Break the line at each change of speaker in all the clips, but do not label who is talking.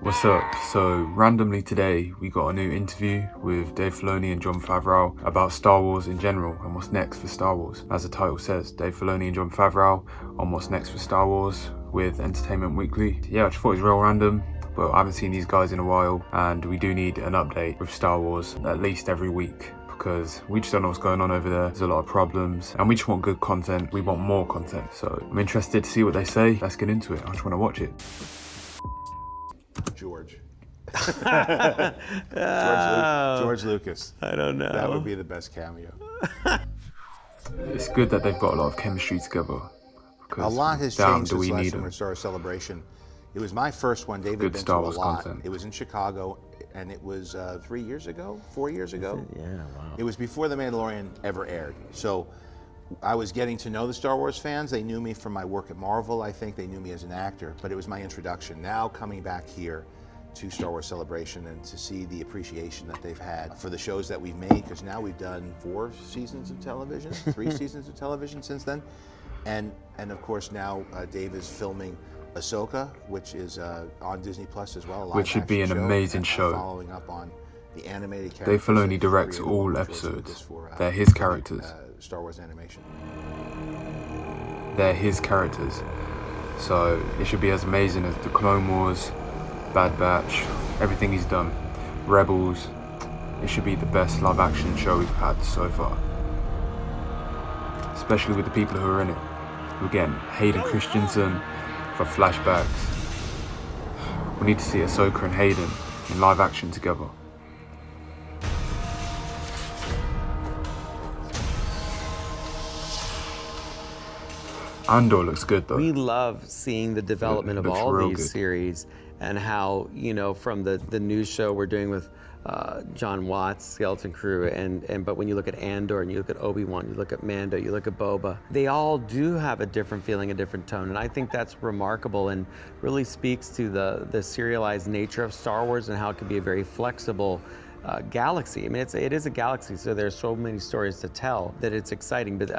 What's up? So randomly today we got a new interview with Dave Filoni and Jon Favreau about Star Wars in general and what's next for Star Wars. As the title says, Dave Filoni and Jon Favreau on what's next for Star Wars with Entertainment Weekly. Yeah, I just thought it was real random, but I haven't seen these guys in a while and we do need an update with Star Wars at least every week, because we just don't know what's going on over there. There's a lot of problems and we just want good content. We want more content. So I'm interested to see what they say. Let's get into it. I just want to watch it.
George.
Oh,
George Lucas.
I don't know.
That would be the best cameo.
It's good that they've got a lot of chemistry together.
A lot has
Damn,
changed
do
since
we
last
need
Star
them?
Wars Celebration. It was my first one. David
Good
been
Star
to a
Wars
lot.
content.
It was in Chicago, and it was 3 years ago, 4 years ago.
Yeah, wow.
It was before The Mandalorian ever aired. So I was getting to know the Star Wars fans. They knew me from my work at Marvel. I think they knew me as an actor, but it was my introduction. Now coming back here to Star Wars Celebration and to see the appreciation that they've had for the shows that we've made, because now we've done 4 seasons of television, 3 seasons of television since then. And of course now Dave is filming Ahsoka, which is on Disney Plus as well.
Which should be an amazing show.
Following up on the animated characters.
Dave Filoni
that
directs
created
all
George
episodes.
Lucas for,
They're his characters.
Star Wars animation.
They're his characters. So it should be as amazing as the Clone Wars, Bad Batch, everything he's done. Rebels. It should be the best live action show we've had so far. Especially with the people who are in it. We're getting Hayden Christensen for flashbacks. We need to see Ahsoka and Hayden in live action together. Andor looks good though.
We love seeing the development of
looks
all
real
these
good.
series, and how, you know, from the news show we're doing with John Watts, Skeleton Crew, but when you look at Andor and you look at Obi-Wan, you look at Mando, you look at Boba, they all do have a different feeling, a different tone, and I think that's remarkable and really speaks to the serialized nature of Star Wars and how it can be a very flexible galaxy. I mean, it is a galaxy, so there's so many stories to tell that it's exciting, but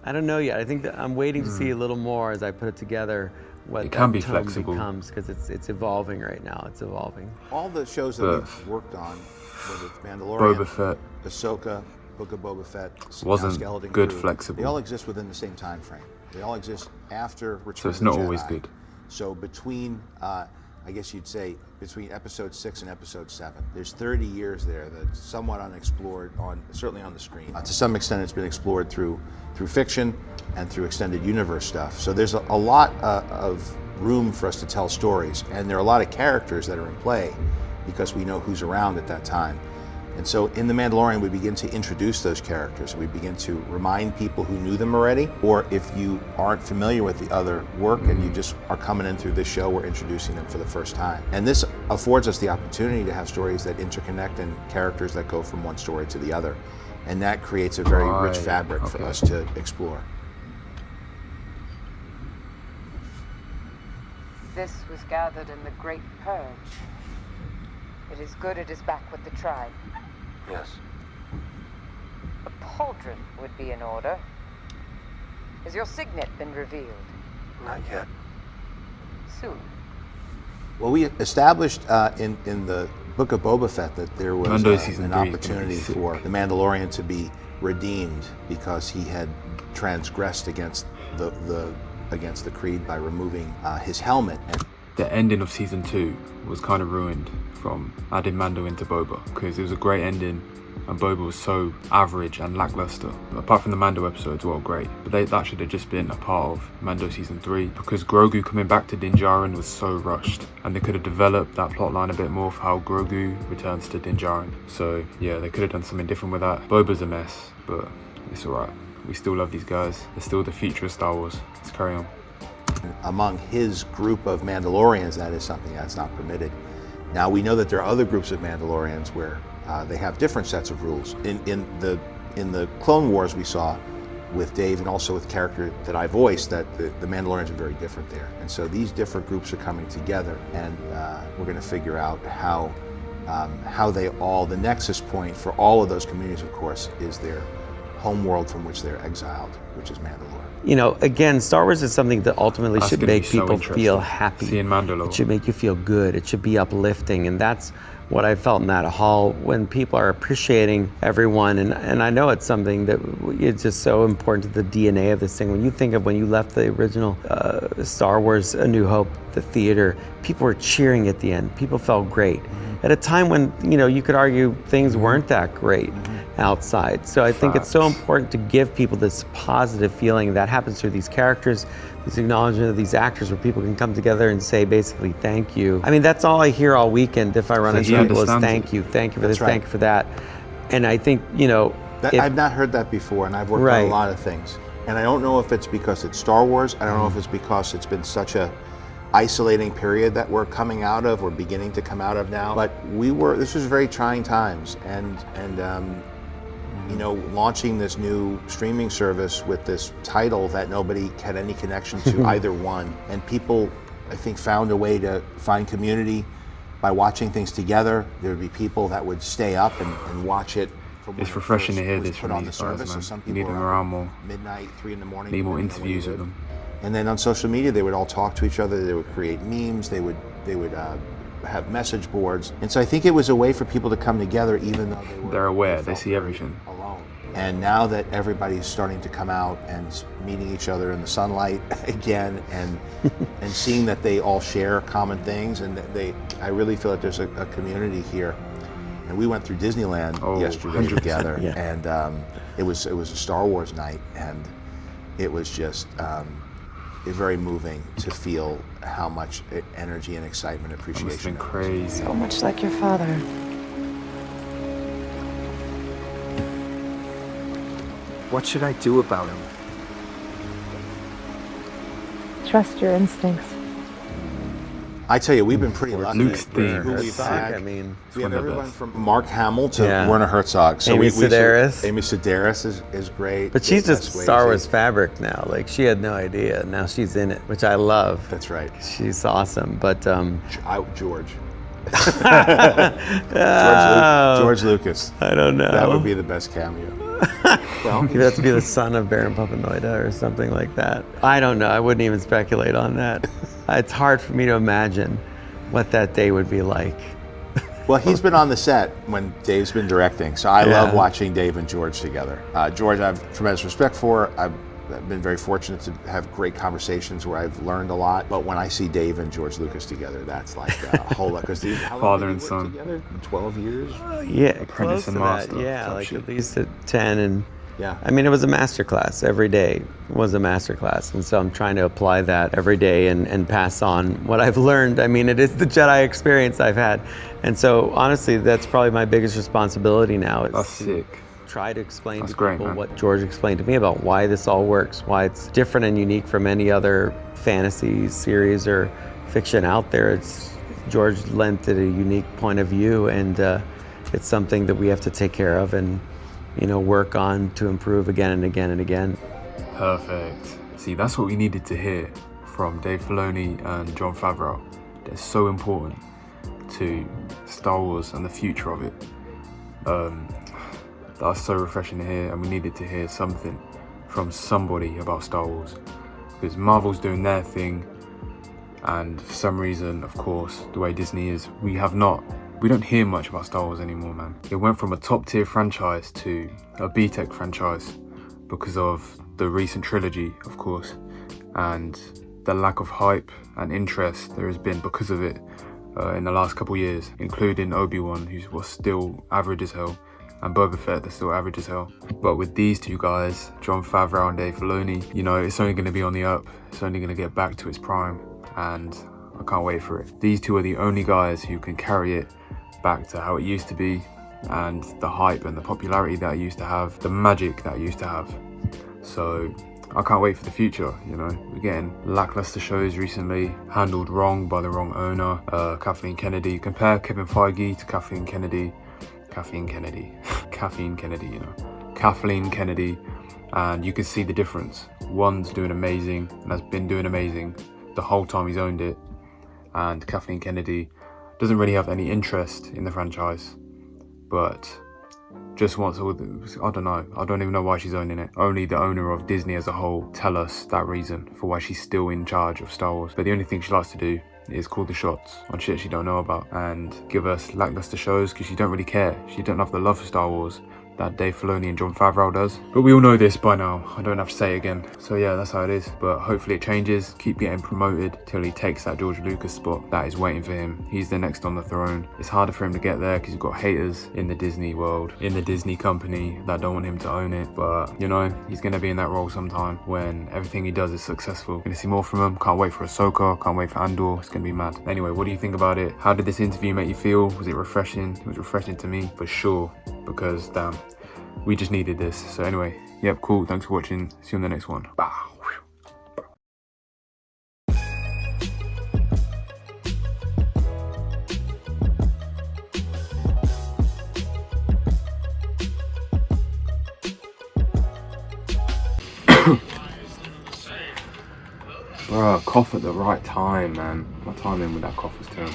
I don't know yet. I think that I'm waiting to see a little more as I put it together what
It can
that
be
tone
flexible.
becomes, because it's evolving right now. It's evolving.
All the shows that we've worked on, whether it's Mandalorian,
Boba Fett
Ahsoka, Book of Boba Fett,
wasn't
Skeleton
good
Crew,
flexible.
They all exist within the same time frame. They all exist after Return
So it's
of the
not always
Jedi.
good.
So between, I guess you'd say, between Episode 6 and Episode 7, there's 30 years there that's somewhat unexplored, certainly on the screen. To some extent, it's been explored through fiction and through extended universe stuff. So there's a lot of room for us to tell stories, and there are a lot of characters that are in play because we know who's around at that time. And so in The Mandalorian, we begin to introduce those characters. We begin to remind people who knew them already, or if you aren't familiar with the other work and you just are coming in through this show, we're introducing them for the first time. And this affords us the opportunity to have stories that interconnect and characters that go from one story to the other. And that creates a very rich fabric for us to explore.
This was gathered in the Great Purge. It is good it is back with the tribe.
Yes.
A pauldron would be in order. Has your signet been revealed?
Not yet.
Soon.
Well, we established in the Book of Boba Fett that there was
Mando season
an
3 is gonna be
opportunity
sick.
for the Mandalorian to be redeemed because he had transgressed against the creed by removing his helmet. And
The ending of season 2 was kind of ruined from adding Mando into Boba, because it was a great ending and Boba was so average and lackluster. Apart from the Mando episodes, well, great, but that should have just been a part of Mando season 3, because Grogu coming back to Din Djarin was so rushed, and they could have developed that plot line a bit more for how Grogu returns to Din Djarin. So yeah, they could have done something different with that. Boba's a mess, but it's alright. We still love these guys. They're still the future of Star Wars. Let's carry on.
among his group of Mandalorians, that is something that's not permitted. Now, we know that there are other groups of Mandalorians where they have different sets of rules. In the Clone Wars we saw with Dave, and also with character that I voiced, that the Mandalorians are very different there. And so these different groups are coming together, and we're going to figure out how they all, the nexus point for all of those communities, of course, is their homeworld from which they're exiled, which is Mandalore.
You know, again, Star Wars is something that ultimately
That's
should
gonna be
make
so
people
interesting,
feel happy.
seeing Mandalore.
It should make you feel good. It should be uplifting. And that's what I felt in that hall when people are appreciating everyone. And I know it's something that it's just so important to the DNA of this thing. When you think of when you left the original Star Wars A New Hope, the theater, people were cheering at the end. People felt great. At a time when, you know, you could argue things weren't that great outside. So I think it's so important to give people this positive feeling that happens through these characters, this acknowledgement of these actors where people can come together and say basically thank you. I mean, that's all I hear all weekend if I run into people is thank you for this, thank you for that. And I think, you know,
I've not heard that before, and I've worked on a lot of things. And I don't know if it's because it's Star Wars. I don't know if it's because it's been such a isolating period that we're coming out of, we're beginning to come out of now. But this was very trying times, and you know, launching this new streaming service with this title that nobody had any connection to either one. And people, I think, found a way to find community by watching things together. There would be people that would stay up and watch it.
It's refreshing to hear this from these guys, man.
So some
You
people
need them
are
around more.
midnight, 3 in the morning.
Need more
depending on where
interviews
you
with
live.
them.
And then on social media, they would all talk to each other. They would create memes. They would have message boards. And so I think it was a way for people to come together, even though
They're aware. They
felt
see
very
everything.
alone. And now that everybody's starting to come out and meeting each other in the sunlight again, and seeing that they all share common things, and that I really feel that there's a community here. And we went through Disneyland yesterday
100%,
together,
yeah.
and it was a Star Wars night, and it was just very moving to feel how much energy and excitement,
It's
appreciation.
been crazy.
So much like your father.
What should I do about him?
Trust your instincts.
I tell you, we've been pretty lucky.
Luke's theme.
Who we've
Herzog,
had.
I mean,
We have
one of the
everyone
best.
from Mark Hamill to
Yeah.
Werner Herzog. So
Amy Sedaris.
Amy Sedaris is great.
but she's just
Swayze.
Star Wars fabric now. Like, she had no idea. Now she's in it, which I love.
That's right.
She's awesome. But
George.
oh,
George Lucas.
I don't know.
That would be the best cameo. Well,
You'd have to be the son of Baron Papanoida or something like that. I don't know. I wouldn't even speculate on that. It's hard for me to imagine what that day would be like.
well, he's been on the set when Dave's been directing, so I love watching Dave and George together. George, I have tremendous respect for. I've been very fortunate to have great conversations where I've learned a lot. But when I see Dave and George Lucas together, that's like a whole lot. Because
Father and son.
together, 12 years.
Yeah,
Apprentice
close to
and
that.
master
Yeah,
type
like
shit.
at least at 10. And
Yeah.
I mean, it was a master class. Every day was a master class. And so I'm trying to apply that every day and pass on what I've learned. I mean, it is the Jedi experience I've had. And so honestly, that's probably my biggest responsibility now. Is
That's
to
sick.
try to explain
That's
to
great,
people
man.
what George explained to me about why this all works, why it's different and unique from any other fantasy series or fiction out there. George lent it a unique point of view, and it's something that we have to take care of and, you know, work on to improve again and again and again.
Perfect. See, that's what we needed to hear from Dave Filoni and Jon Favreau. They're so important to Star Wars and the future of it. That's so refreshing to hear, and we needed to hear something from somebody about Star Wars, because Marvel's doing their thing, and for some reason, of course, the way Disney is, we don't hear much about Star Wars anymore, man. It went from a top tier franchise to a B-Tech franchise because of the recent trilogy, of course, and the lack of hype and interest there has been because of it in the last couple years, including Obi-Wan, who was still average as hell, and Boba Fett, that's still average as hell. But with these two guys, Jon Favreau and Dave Filoni, you know, it's only going to be on the up. It's only going to get back to its prime, and I can't wait for it. These two are the only guys who can carry it back to how it used to be, and the hype and the popularity that it used to have, the magic that it used to have. So I can't wait for the future, you know. We're getting lackluster shows recently, handled wrong by the wrong owner. Kathleen Kennedy, compare Kevin Feige to Kathleen Kennedy, you know. Kathleen Kennedy, and you can see the difference. One's doing amazing and has been doing amazing the whole time he's owned it, and Kathleen Kennedy doesn't really have any interest in the franchise, but just wants all the, I don't know, I don't even know why she's owning it. Only the owner of Disney as a whole tell us that reason for why she's still in charge of Star Wars. But the only thing she likes to do is call the shots on shit she don't know about and give us lackluster shows because she don't really care. She don't have the love for Star Wars that Dave Filoni and Jon Favreau does. But we all know this by now, I don't have to say it again. So yeah, that's how it is. But hopefully it changes, keep getting promoted till he takes that George Lucas spot that is waiting for him. He's the next on the throne. It's harder for him to get there because you've got haters in the Disney world, in the Disney company that don't want him to own it. But you know, he's gonna be in that role sometime when everything he does is successful. Gonna see more from him. Can't wait for Ahsoka, can't wait for Andor. It's gonna be mad. Anyway, what do you think about it? How did this interview make you feel? Was it refreshing? It was refreshing to me for sure, because damn, we just needed this. So anyway, yep, cool. Thanks for watching. See you on the next one. Bye. Bruh, cough at the right time, man. My timing with that cough was terrible.